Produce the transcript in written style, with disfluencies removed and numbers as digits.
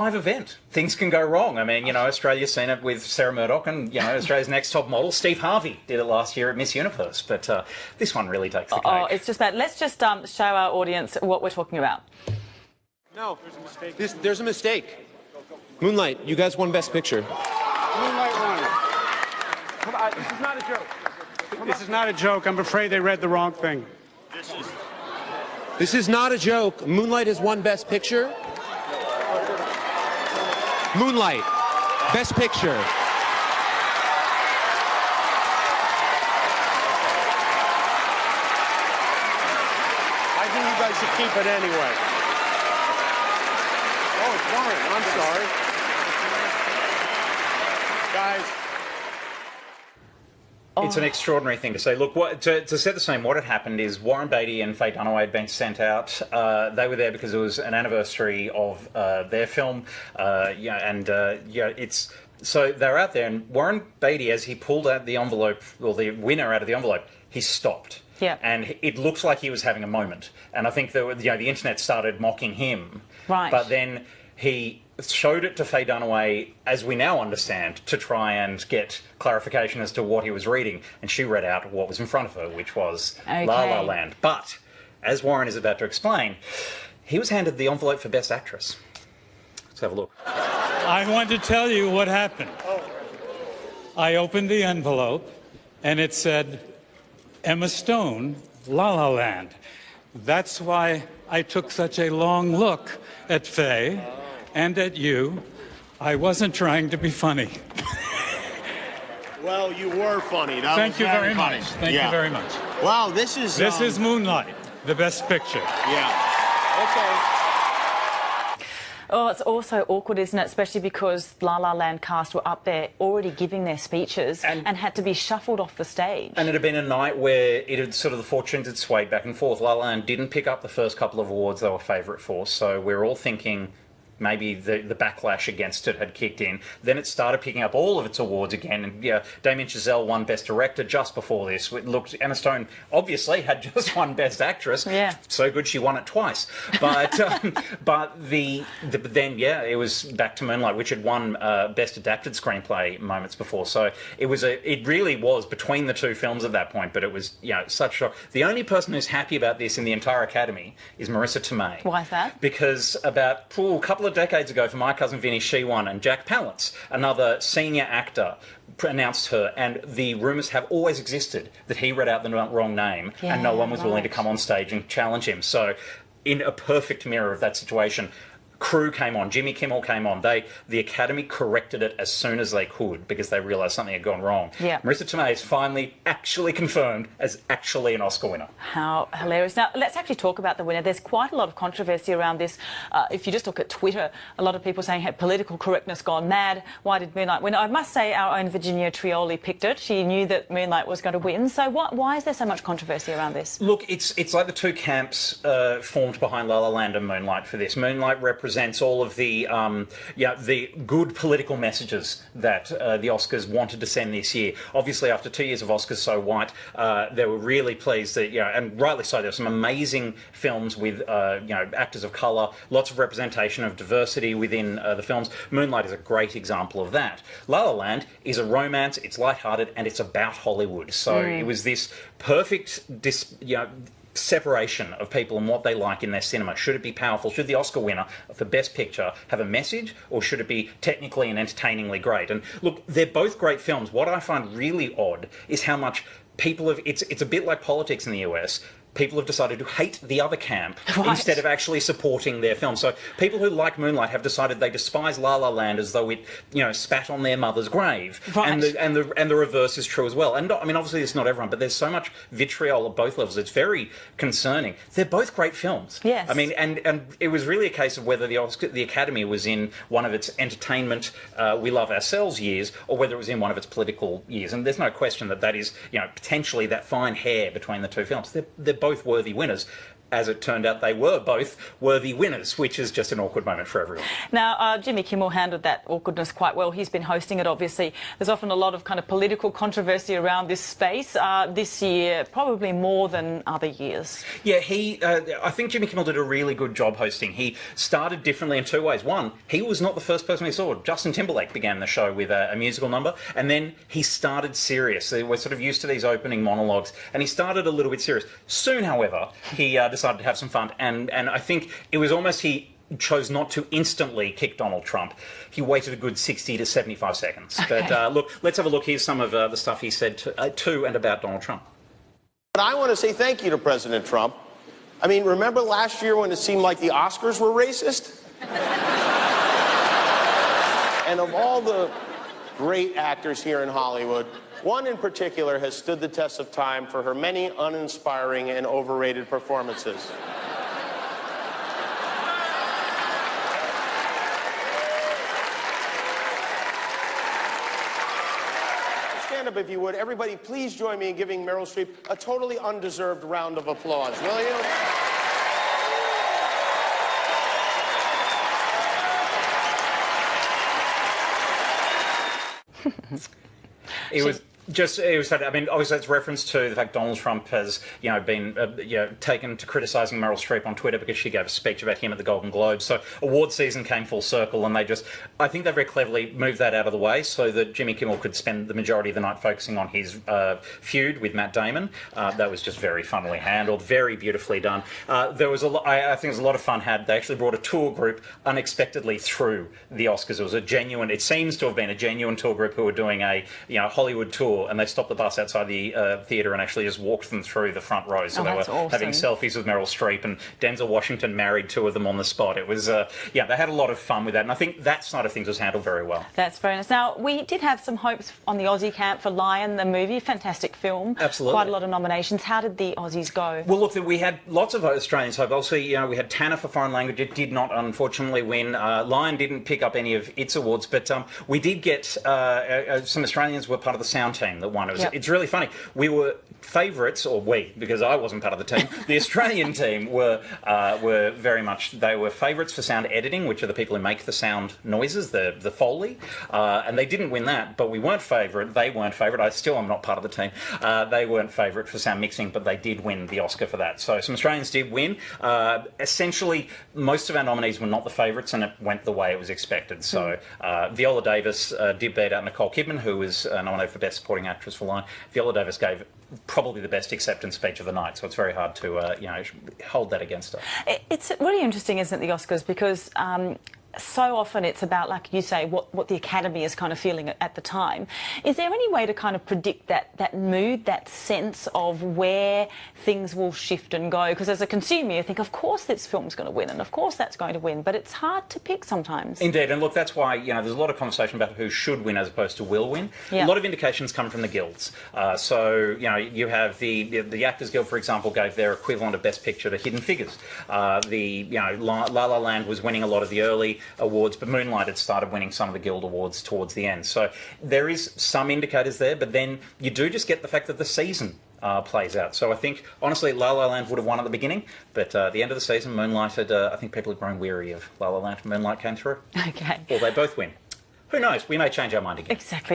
live event. Things can go wrong. I mean, Australia's seen it with Sarah Murdoch and, Australia's next top model, Steve Harvey, did it last year at Miss Universe. But this one really takes the cake. Oh, it's just bad. Let's just show our audience what we're talking about. No, there's a mistake. There's a mistake. Moonlight, you guys won Best Picture. Moonlight won. Come on, this is not a joke. This is not a joke. I'm afraid they read the wrong thing. This is not a joke. Moonlight has won Best Picture. Moonlight, Best Picture. I think you guys should keep it anyway. Oh, it's Warren. I'm sorry. Guys. It's an extraordinary thing to say. Look, to set the scene, what had hhappened is Warren Beatty and Faye Dunaway had been sent out. They were there because it was an anniversary of their film. So they're out there, and Warren Beatty, as he pulled out the envelope, or the winner out of the envelope, he stopped. Yeah. And it looked like he was having a moment. And I think the internet started mocking him. Right. But then he showed it to Faye Dunaway, as we now understand, to try and get clarification as to what he was reading. And she read out what was in front of her, which was La La Land. But, as Warren is about to explain, he was handed the envelope for Best Actress. Let's have a look. I want to tell you what happened. I opened the envelope, and it said, Emma Stone, La La Land. That's why I took such a long look at Faye and at you. I wasn't trying to be funny. Well, you were funny. Thank you very much. Thank you very much. Wow, this is Moonlight, the Best Picture. Yeah. Okay. Oh, it's also awkward, isn't it? Especially because La La Land cast were up there already giving their speeches and had to be shuffled off the stage. And it had been a night where it had the fortunes had swayed back and forth. La La Land didn't pick up the first couple of awards they were favourite for, so we're all thinking maybe the backlash against it had kicked in. Then it started picking up all of its awards again, and Damien Chazelle won Best Director just before this. It looked, Emma Stone obviously had just won Best Actress. Yeah. So good she won it twice. But then it was back to Moonlight, which had won Best Adapted Screenplay moments before. So it really was between the two films at that point. But it was such shock. The only person who's happy about this in the entire Academy is Marissa Tomei. Why is that? Because about a couple of decades ago, for My Cousin Vinny, she won, and Jack Palance, another senior actor, announced her, and the rumours have always existed that he read out the wrong name, and no one was willing to come on stage and challenge him. So, in a perfect mirror of that situation, Crew came on, Jimmy Kimmel came on. The Academy corrected it as soon as they could because they realised something had gone wrong. Yeah. Marissa Tomei is finally actually confirmed as actually an Oscar winner. How hilarious. Now, let's actually talk about the winner. There's quite a lot of controversy around this. If you just look at Twitter, a lot of people saying, hey, political correctness gone mad. Why did Moonlight win? I must say our own Virginia Trioli picked it. She knew that Moonlight was going to win. So why is there so much controversy around this? Look, it's like the two camps formed behind La La Land and Moonlight for this. Moonlight represents all of the good political messages that the Oscars wanted to send this year. Obviously, after 2 years of Oscars So White, they were really pleased that, and rightly so, there were some amazing films with, actors of colour, lots of representation of diversity within the films. Moonlight is a great example of that. La La Land is a romance, it's lighthearted, and it's about Hollywood. So it was this perfect separation of people and what they like in their cinema. Should it be powerful? Should the Oscar winner for Best Picture have a message, or should it be technically and entertainingly great? And look, they're both great films. What I find really odd is how much people have... It's a bit like politics in the US. People have decided to hate the other camp instead of actually supporting their film. So people who like Moonlight have decided they despise La La Land as though it, spat on their mother's grave. Right. And the reverse is true as well. And I mean, obviously it's not everyone, but there's so much vitriol at both levels. It's very concerning. They're both great films. Yes. I mean, and it was really a case of whether the Academy was in one of its entertainment, we love ourselves years, or whether it was in one of its political years. And there's no question that is, potentially that fine hair between the two films. They're both worthy winners. as it turned out, they were both worthy winners, which is just an awkward moment for everyone. Now, Jimmy Kimmel handled that awkwardness quite well. He's been hosting it, obviously. There's often a lot of kind of political controversy around this space. This year, probably more than other years. Yeah, I think Jimmy Kimmel did a really good job hosting. He started differently in two ways. One, he was not the first person we saw. Justin Timberlake began the show with a musical number, and then he started serious. We're sort of used to these opening monologues, and he started a little bit serious. Soon, however, he decided to have some fun, and I think it was almost he chose not to instantly kick Donald Trump. He waited a good 60 to 75 seconds. Okay. But look, let's have a look. Here's some of the stuff he said to and about Donald Trump. But I want to say thank you to President Trump. I mean, remember last year when it seemed like the Oscars were racist? And of all the great actors here in Hollywood, one in particular has stood the test of time for her many uninspiring and overrated performances. Stand up if you would. Everybody, please join me in giving Meryl Streep a totally undeserved round of applause, will you? It was funny. I mean, obviously that's reference to the fact Donald Trump has, been taken to criticising Meryl Streep on Twitter because she gave a speech about him at the Golden Globes. So award season came full circle, and I think they very cleverly moved that out of the way so that Jimmy Kimmel could spend the majority of the night focusing on his feud with Matt Damon. That was just very funnily handled, very beautifully done. There was I think there was a lot of fun had. They actually brought a tour group unexpectedly through the Oscars. It seems to have been a genuine tour group who were doing a Hollywood tour, and they stopped the bus outside the theatre and actually just walked them through the front row. So they were awesome. having selfies with Meryl Streep, and Denzel Washington married two of them on the spot. It was, they had a lot of fun with that, and I think that side of things was handled very well. That's very nice. Now, we did have some hopes on the Aussie camp for Lion, the movie. Fantastic film. Absolutely. Quite a lot of nominations. How did the Aussies go? Well, look, we had lots of Australians hope. Obviously, we had Tanner for foreign language. It did not, unfortunately, win. Lion didn't pick up any of its awards, but we did get some Australians were part of the sound team that won. It's really funny. We were favourites, or we, because I wasn't part of the team. The Australian team were very much, they were favourites for sound editing, which are the people who make the sound noises, the Foley, and they didn't win that, but we weren't favourite. They weren't favourite. I still am not part of the team. They weren't favourite for sound mixing, but they did win the Oscar for that. So some Australians did win. Essentially, most of our nominees were not the favourites, and it went the way it was expected. So Viola Davis did beat out Nicole Kidman, who was nominated for Best Supporting Actress for Lion. Viola Davis gave probably the best acceptance speech of the night, so it's very hard to hold that against her. It's really interesting, isn't it, the Oscars, because so often it's about, like you say, what the Academy is kind of feeling at the time. Is there any way to kind of predict that mood, that sense of where things will shift and go? Because as a consumer, you think, of course this film's going to win, and of course that's going to win, but it's hard to pick sometimes. Indeed, and look, that's why there's a lot of conversation about who should win as opposed to will win. Yeah. A lot of indications come from the guilds. You have the Actors Guild, for example, gave their equivalent of Best Picture to Hidden Figures. La La Land was winning a lot of the early awards, but Moonlight had started winning some of the Guild Awards towards the end. So there is some indicators there, but then you do just get the fact that the season plays out. So I think, honestly, La La Land would have won at the beginning, but at the end of the season, Moonlight had, I think people had grown weary of La La Land. Moonlight came through. Okay. Or they both win. Who knows? We may change our mind again. Exactly.